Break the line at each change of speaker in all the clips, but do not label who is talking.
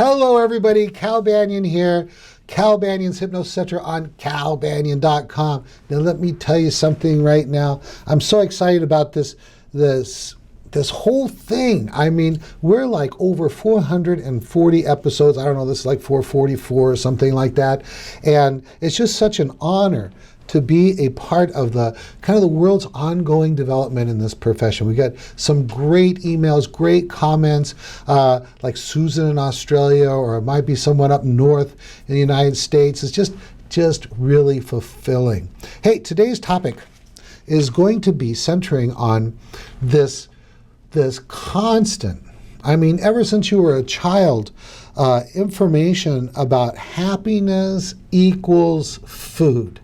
Hello, everybody. Cal Banyan here. Cal Banyan's Hypnosis Center on calbanyan.com. Now, let me tell you something right now. I'm so excited about this whole thing. I mean, we're like over 440 episodes. I don't know, this is like 444 or something like that. And it's just such an honor to be a part of the kind of the world's ongoing development in this profession. We got some great emails, great comments, like Susan in Australia, or it might be someone up north in the United States. It's just really fulfilling. Hey, today's topic is going to be centering on this constant, I mean, ever since you were a child, information about happiness equals food.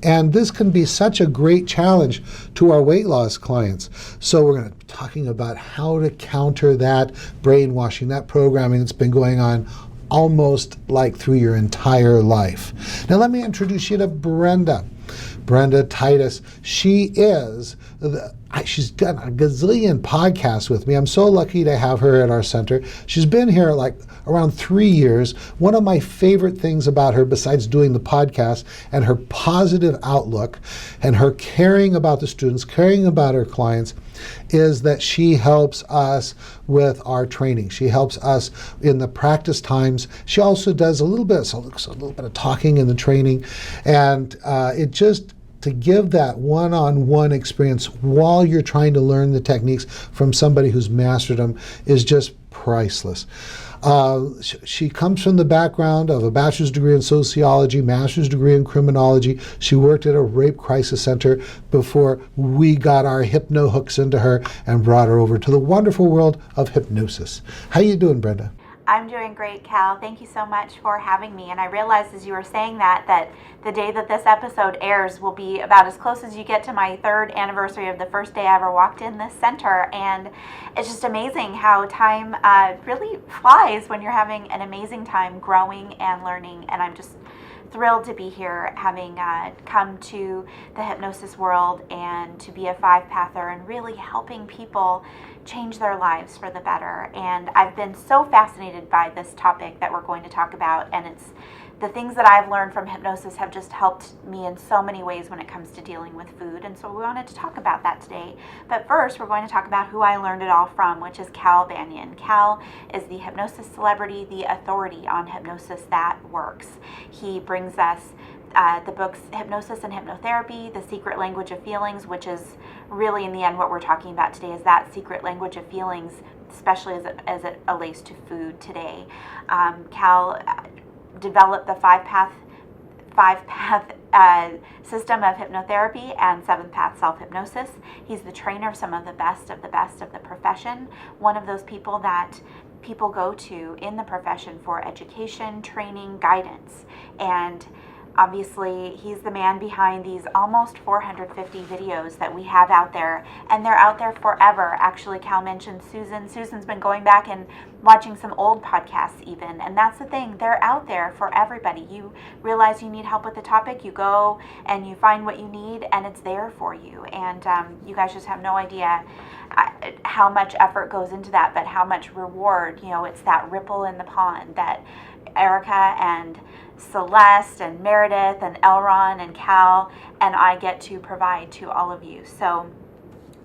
And this can be such a great challenge to our weight loss clients. So we're going to be talking about how to counter that brainwashing, that programming that's been going on almost like through your entire life. Now let me introduce you to Brenda. Brenda Titus. She's done a gazillion podcasts with me. I'm so lucky to have her at our center. She's been here like around 3 years. One of my favorite things about her, besides doing the podcast and her positive outlook and her caring about the students, caring about her clients, is that she helps us with our training. She helps us in the practice times. She also does a little bit of talking in the training, and it just to give that one-on-one experience while you're trying to learn the techniques from somebody who's mastered them is just priceless. She comes from the background of a bachelor's degree in sociology, master's degree in criminology. She worked at a rape crisis center before we got our hypno hooks into her and brought her over to the wonderful world of hypnosis. How you doing, Brenda?
I'm doing great, Cal. Thank you so much for having me. And I realized as you were saying that the day that this episode airs will be about as close as you get to my 3rd anniversary of the first day I ever walked in this center. And it's just amazing how time really flies when you're having an amazing time growing and learning. And I'm just thrilled to be here, having come to the hypnosis world and to be a 5-pather and really helping people change their lives for the better. And I've been so fascinated by this topic that we're going to talk about, and it's the things that I've learned from hypnosis have just helped me in so many ways when it comes to dealing with food, and so we wanted to talk about that today. But first, we're going to talk about who I learned it all from, which is Cal Banyan. Cal is the hypnosis celebrity, the authority on hypnosis that works. He brings us the books Hypnosis and Hypnotherapy, The Secret Language of Feelings, which is really in the end what we're talking about today, is that secret language of feelings, especially as it relates to food today. Cal developed the five-path system of hypnotherapy and 7-path self-hypnosis. He's the trainer of some of the best of the profession, one of those people that people go to in the profession for education, training, guidance. And obviously, he's the man behind these almost 450 videos that we have out there, and they're out there forever. Actually, Cal mentioned Susan. Susan's been going back and watching some old podcasts even, and that's the thing. They're out there for everybody. You realize you need help with the topic, you go and you find what you need, and it's there for you. And you guys just have no idea how much effort goes into that, but how much reward. You know, it's that ripple in the pond that Erika and Celeste and Meredith and Elron and Cal and I get to provide to all of you. So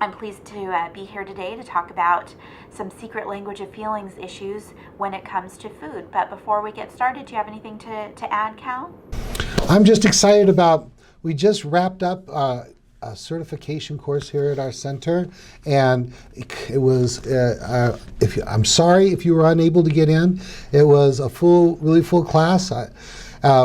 I'm pleased to be here today to talk about some secret language of feelings issues when it comes to food. But before we get started, do you have anything to add, Cal? I'm
just excited about, we just wrapped up a certification course here at our center, and it was, I'm sorry if you were unable to get in. It was a really full class.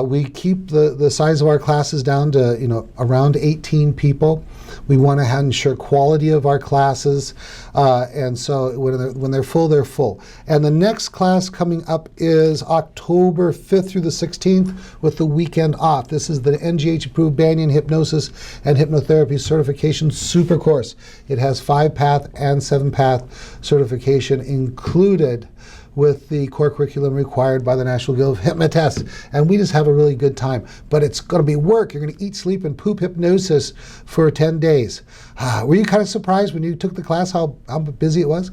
We keep the size of our classes down to around 18 people. We want to ensure quality of our classes, and so when they're full, they're full. And the next class coming up is October 5th through the 16th with the weekend off. This is the NGH approved Banyan Hypnosis and Hypnotherapy Certification Super Course. It has 5-path and 7-path certification included with the core curriculum required by the National Guild of Hypnotists. And we just have a really good time. But it's going to be work. You're going to eat, sleep, and poop hypnosis for 10 days. Were you kind of surprised when you took the class how busy it was?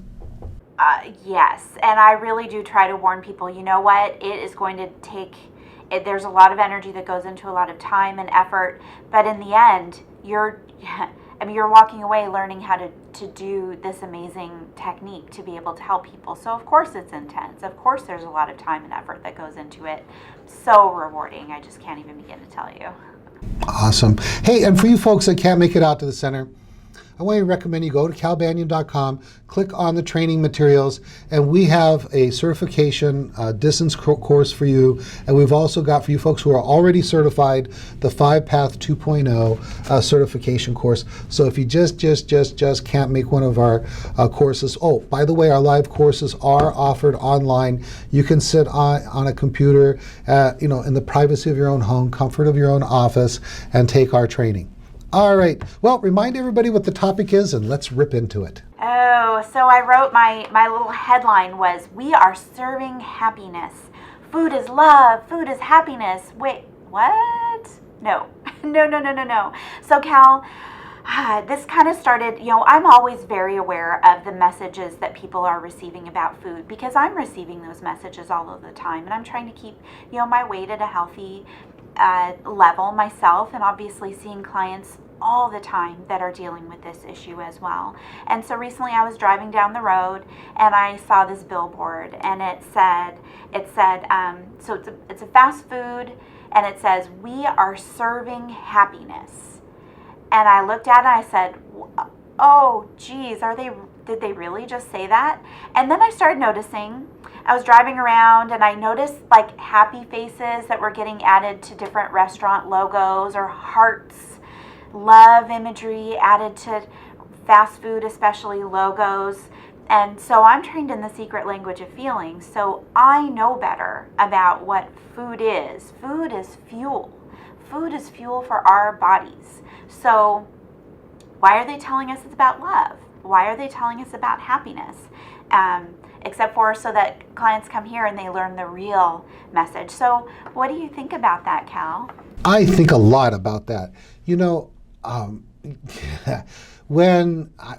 Yes, and I really do try to warn people, you know what, it is going to take, there's a lot of energy that goes into a lot of time and effort, but in the end, you're walking away learning how to do this amazing technique to be able to help people. So of course it's intense. Of course there's a lot of time and effort that goes into it. So rewarding. I just can't even begin to tell you.
Awesome. Hey, and for you folks that can't make it out to the center, I want to recommend you go to calbanyan.com, click on the training materials, and we have a certification distance course for you. And we've also got, for you folks who are already certified, the 5-Path 2.0 certification course. So if you just can't make one of our courses, oh, by the way, our live courses are offered online. You can sit on a computer, in the privacy of your own home, comfort of your own office, and take our training. All right. Well, remind everybody what the topic is, and let's rip into it.
Oh, so I wrote my little headline was, "We are serving happiness. Food is love. Food is happiness." Wait, what? No. No. So Cal, this kind of started, I'm always very aware of the messages that people are receiving about food, because I'm receiving those messages all of the time, and I'm trying to keep, my weight at a healthy level myself, and obviously seeing clients all the time that are dealing with this issue as well. And so recently I was driving down the road and I saw this billboard, and it said so it's a fast food, and it says, "We are serving happiness." And I looked at it and I said, oh geez, did they really just say that? And then I started noticing, I was driving around and I noticed like happy faces that were getting added to different restaurant logos, or hearts, love imagery added to fast food, especially logos. And so I'm trained in the secret language of feelings, so I know better about what food is. Food is fuel. Food is fuel for our bodies. So why are they telling us it's about love? Why are they telling us about happiness? Except for so that clients come here and they learn the real message. So what do you think about that, Cal?
I think a lot about that.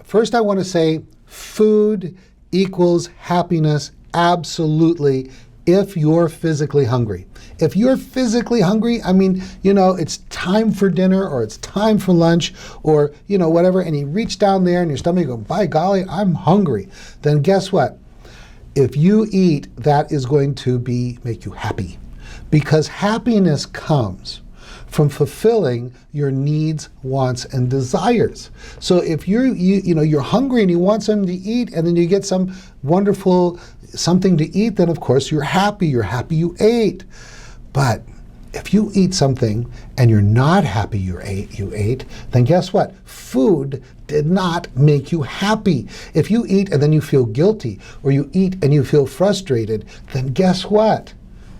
First I want to say food equals happiness, absolutely, if you're physically hungry. If you're physically hungry, it's time for dinner, or it's time for lunch, or, whatever, and you reach down there and your stomach goes, by golly, I'm hungry. Then guess what? If you eat, that is going to make you happy, because happiness comes from fulfilling your needs, wants, and desires. So if you're hungry and you want something to eat, and then you get some wonderful something to eat, then of course you're happy. You're happy you ate. But if you eat something and you're not happy you ate, then guess what? Food did not make you happy. If you eat and then you feel guilty, or you eat and you feel frustrated, then guess what?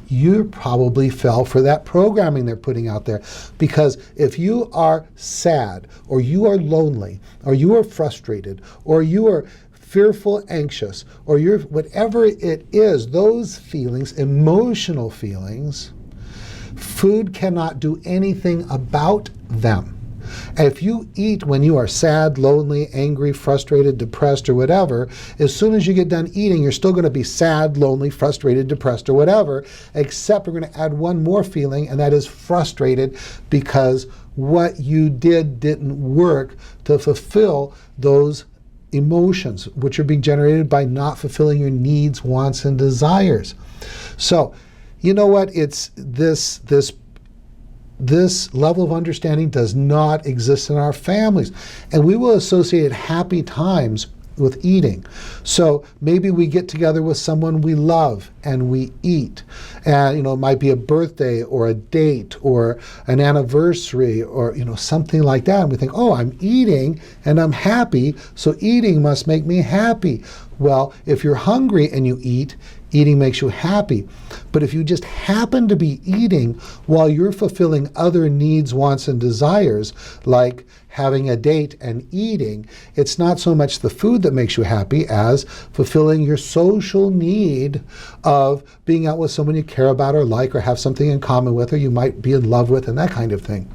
You probably fell for that programming they're putting out there. Because if you are sad, or you are lonely, or you are frustrated, or you are fearful, anxious, or you're whatever it is, those feelings, emotional feelings, food cannot do anything about them. If you eat when you are sad, lonely, angry, frustrated, depressed, or whatever, as soon as you get done eating, you're still going to be sad, lonely, frustrated, depressed, or whatever, except we're going to add one more feeling, and that is frustrated, because what you didn't work to fulfill those emotions, which are being generated by not fulfilling your needs, wants, and desires. So, you know what? It's this level of understanding does not exist in our families. And we will associate happy times with eating. So maybe we get together with someone we love and we eat. And, it might be a birthday or a date or an anniversary or, something like that. And we think, oh, I'm eating and I'm happy, so eating must make me happy. Well, if you're hungry and you eat, eating makes you happy. But if you just happen to be eating while you're fulfilling other needs, wants, and desires, like having a date and eating, it's not so much the food that makes you happy as fulfilling your social need of being out with someone you care about or like, or have something in common with, or you might be in love with, and that kind of thing.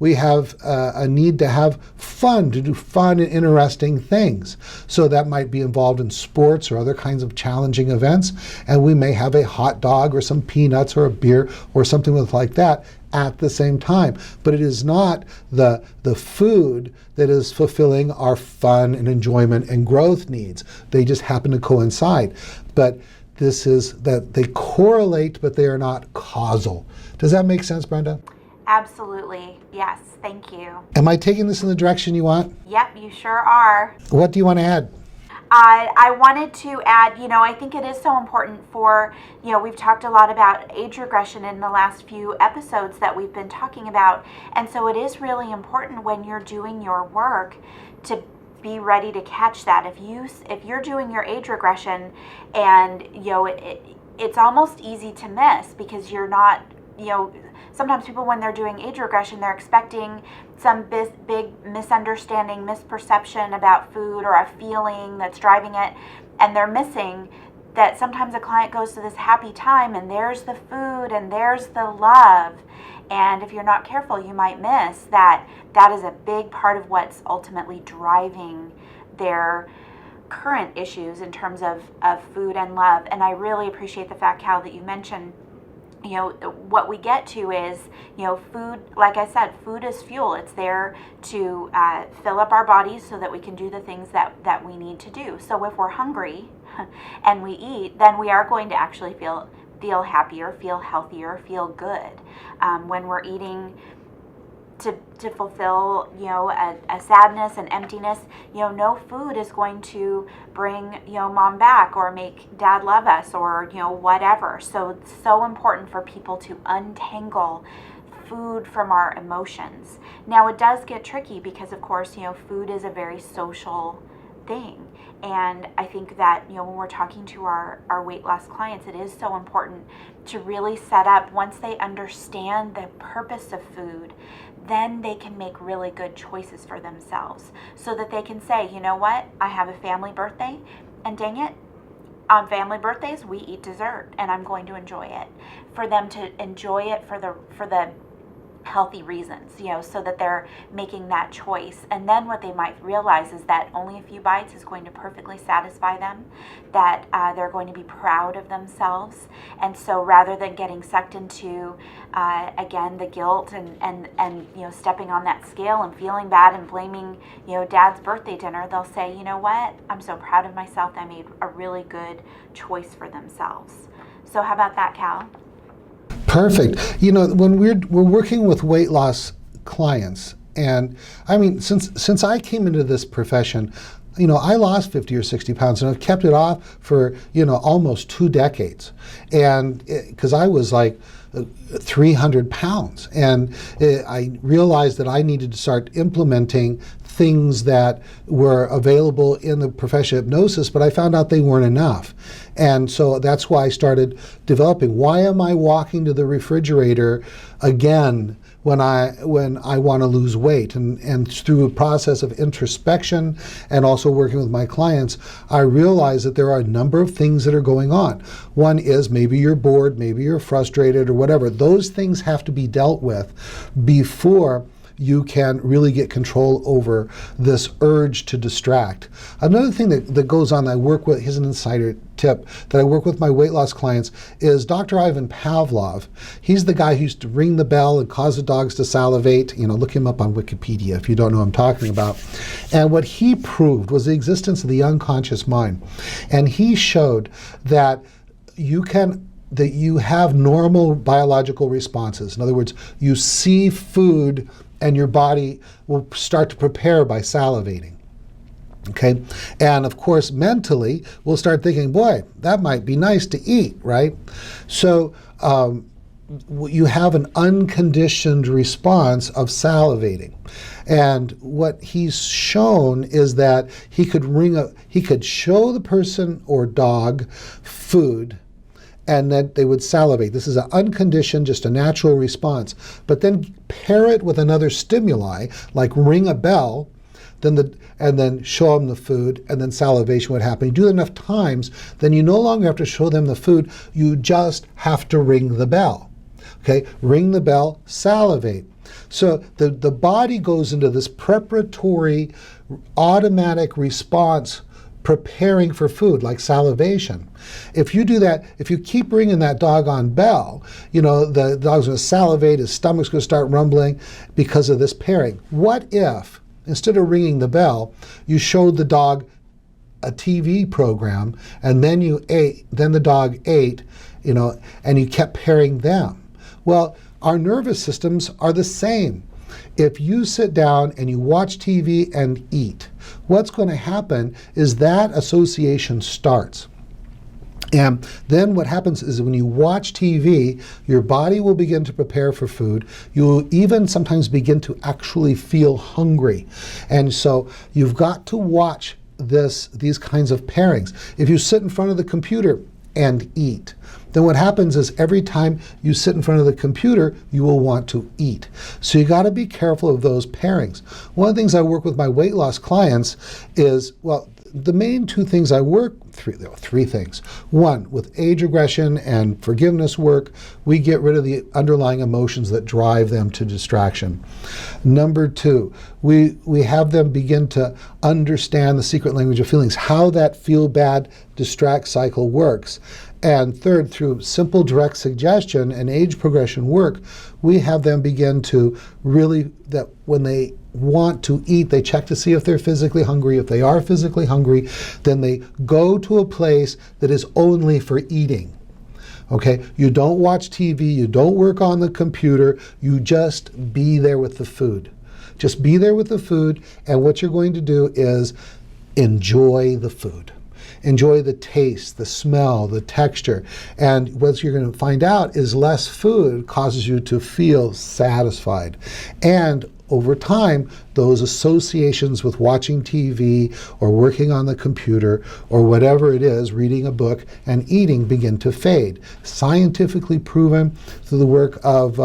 we have a need to have fun, to do fun and interesting things. So that might be involved in sports or other kinds of challenging events. And we may have a hot dog or some peanuts or a beer or something like that at the same time. But it is not the food that is fulfilling our fun and enjoyment and growth needs. They just happen to coincide. But this is that they correlate, but they are not causal. Does that make sense, Brenda?
Absolutely. Yes. Thank you.
Am I taking this in the direction you want?
Yep, you sure are.
What do you want to add?
I wanted to add, I think it is so important for, we've talked a lot about age regression in the last few episodes that we've been talking about. And so it is really important when you're doing your work to be ready to catch that. If you're doing your age regression and, it's almost easy to miss because you're not, sometimes people, when they're doing age regression, they're expecting some big misunderstanding, misperception about food or a feeling that's driving it, and they're missing that sometimes a client goes to this happy time and there's the food and there's the love. And if you're not careful, you might miss that is a big part of what's ultimately driving their current issues in terms of food and love. And I really appreciate the fact, Cal, that you mentioned what we get to is, food, like I said, food is fuel. It's there to fill up our bodies so that we can do the things that we need to do. So if we're hungry and we eat, then we are going to actually feel happier, feel healthier, feel good. When we're eating to fulfill, a sadness and emptiness, no food is going to bring, mom back or make dad love us or, whatever. So it's so important for people to untangle food from our emotions. Now it does get tricky because, of course, food is a very social thing. And I think that, when we're talking to our weight loss clients, it is so important to really set up, once they understand the purpose of food, then they can make really good choices for themselves so that they can say, you know what, I have a family birthday, and dang it, on family birthdays, we eat dessert, and I'm going to enjoy it. For them to enjoy it for the healthy reasons, so that they're making that choice. And then what they might realize is that only a few bites is going to perfectly satisfy them, that they're going to be proud of themselves. And so rather than getting sucked into, again, the guilt and stepping on that scale and feeling bad and blaming, dad's birthday dinner, they'll say, you know what, I'm so proud of myself. I made a really good choice for themselves. So how about that, Cal?
Perfect. When we're working with weight loss clients, and I mean, since I came into this profession, I lost 50 or 60 pounds, and I've kept it off for, almost 2 decades. And because I was like 300 pounds, and I realized that I needed to start implementing things that were available in the profession of hypnosis, but I found out they weren't enough. And so that's why I started developing. Why am I walking to the refrigerator again when I want to lose weight? And through a process of introspection and also working with my clients, I realize that there are a number of things that are going on. One is maybe you're bored, maybe you're frustrated or whatever. Those things have to be dealt with before you can really get control over this urge to distract. Another thing that goes on, I work with, here's an insider tip, that I work with my weight loss clients, is Dr. Ivan Pavlov. He's the guy who used to ring the bell and cause the dogs to salivate. Look him up on Wikipedia if you don't know what I'm talking about. And what he proved was the existence of the unconscious mind. And he showed that you have normal biological responses. In other words, you see food and your body will start to prepare by salivating. Okay? And of course, mentally, we'll start thinking, boy, that might be nice to eat, right? So you have an unconditioned response of salivating. And what he's shown is that he could show the person or dog food, and then they would salivate. This is an unconditioned, just a natural response. But then pair it with another stimuli, like ring a bell, and then show them the food, and then salivation would happen. You do it enough times, then you no longer have to show them the food, you just have to ring the bell. Okay, ring the bell, salivate. So the body goes into this preparatory automatic response preparing for food, like salivation. If you do that, if you keep ringing that doggone bell, the dog's going to salivate, his stomach's going to start rumbling because of this pairing. What if, instead of ringing the bell, you showed the dog a TV program and then the dog ate, and you kept pairing them? Well, our nervous systems are the same. If you sit down and you watch TV and eat, what's going to happen is that association starts. And then what happens is when you watch TV, your body will begin to prepare for food. You will even sometimes begin to actually feel hungry. And so you've got to watch these kinds of pairings. If you sit in front of the computer and eat, then what happens is every time you sit in front of the computer, you will want to eat. So you got to be careful of those pairings. One of the things I work with my weight loss clients is, the main two things I work, three things. One, with age regression and forgiveness work, we get rid of the underlying emotions that drive them to distraction. Number two, we have them begin to understand the secret language of feelings, how that feel bad distract cycle works. And third, through simple direct suggestion and age progression work, we have them begin to really, that when they want to eat, they check to see if they're physically hungry. If they are physically hungry, then they go to a place that is only for eating. Okay, you don't watch TV, you don't work on the computer, you just be there with the food. Just be there with the food, and what you're going to do is enjoy the food. Enjoy the taste, the smell, the texture. And what you're going to find out is less food causes you to feel satisfied. And over time, those associations with watching TV or working on the computer or whatever it is, reading a book and eating, begin to fade. Scientifically proven through the work of,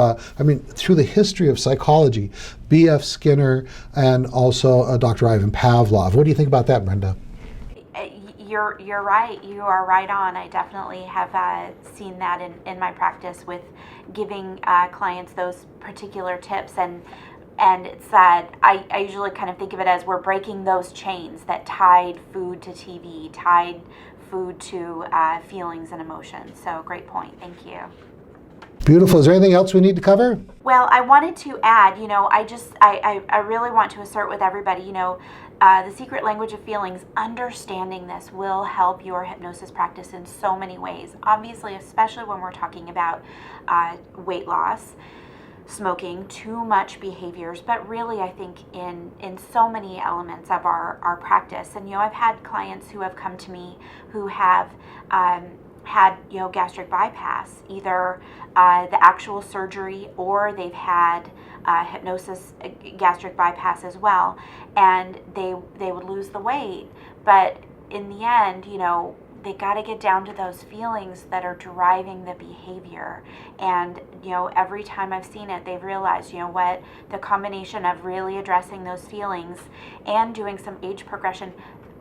through the history of psychology, B.F. Skinner and also Dr. Ivan Pavlov. What do you think about that, Brenda?
You're right. You are right on. I definitely have seen that in my practice with giving clients those particular tips, and it's that I usually kind of think of it as we're breaking those chains that tied food to TV, tied food to feelings and emotions. So great point. Thank you.
Beautiful. Is there anything else we need to cover?
Well, I wanted to add, I really want to assert with everybody, the secret language of feelings, understanding this will help your hypnosis practice in so many ways. Obviously, especially when we're talking about weight loss, smoking, too much behaviors, but really I think in so many elements of our practice. And, I've had clients who have come to me who have had gastric bypass, either the actual surgery or they've had hypnosis gastric bypass as well, and they would lose the weight, but in the end, they got to get down to those feelings that are driving the behavior. And every time I've seen it, they've realized, the combination of really addressing those feelings and doing some age progression,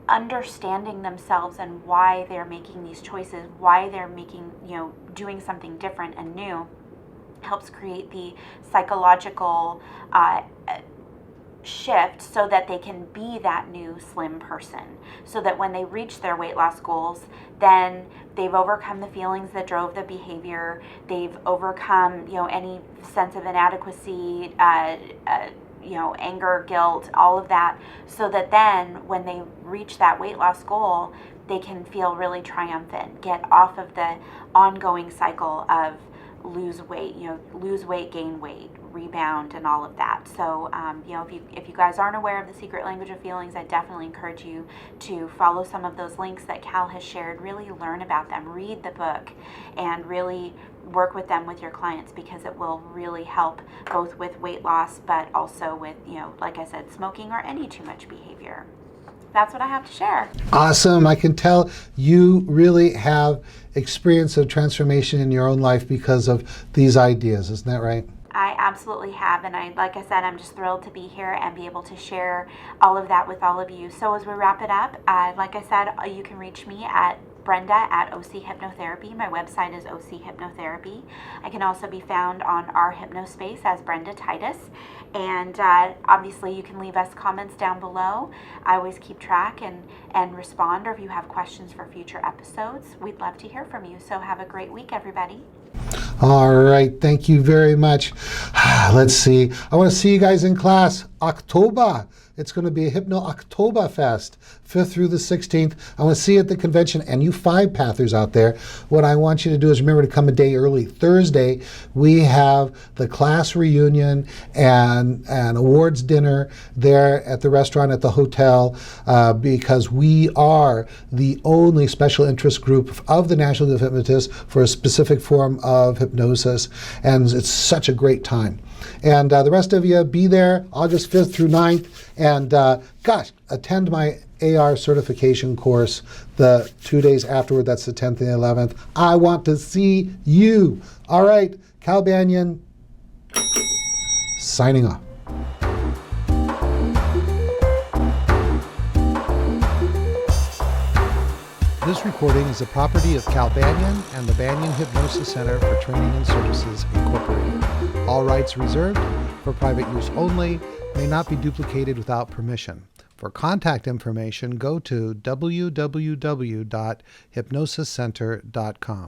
understanding themselves and why they're making these choices, why they're making, doing something different and new, helps create the psychological shift so that they can be that new slim person, so that when they reach their weight loss goals, then they've overcome the feelings that drove the behavior, they've overcome any sense of inadequacy, anger, guilt, all of that, so that then when they reach that weight loss goal, they can feel really triumphant, get off of the ongoing cycle of lose weight, gain weight, rebound, and all of that. So, if you guys aren't aware of the secret language of feelings, I definitely encourage you to follow some of those links that Cal has shared, really learn about them, read the book, and really work with them with your clients, because it will really help both with weight loss, but also with, like I said, smoking or any too much behavior. That's what I have to share.
Awesome. I can tell you really have experience of transformation in your own life because of these ideas. Isn't that right?
I absolutely have, and like I said, I'm just thrilled to be here and be able to share all of that with all of you. So as we wrap it up, like I said, you can reach me at Brenda at OC Hypnotherapy. My website is OC Hypnotherapy. I can also be found on our Hypnospace as Brenda Titus. And obviously you can leave us comments down below. I always keep track and respond, or if you have questions for future episodes, we'd love to hear from you. So have a great week, everybody.
All right. Thank you very much. Let's see. I want to see you guys in class October. It's going to be a Hypno-Oktoberfest, 5th through the 16th. I want to see you at the convention, and you 5-pathers out there. What I want you to do is remember to come a day early. Thursday, we have the class reunion and an awards dinner there at the restaurant at the hotel, because we are the only special interest group of the National Guild of Hypnotists for a specific form of hypnosis, and it's such a great time. And the rest of you, be there August 5th through 9th. And gosh, attend my AR certification course the 2 days afterward. That's the 10th and the 11th. I want to see you. All right, Cal Banyan, signing off. This recording is the property of Cal Banyan and the Banyan Hypnosis Center for Training and Services, Incorporated. All rights reserved, for private use only, may not be duplicated without permission. For contact information, go to www.hypnosiscenter.com.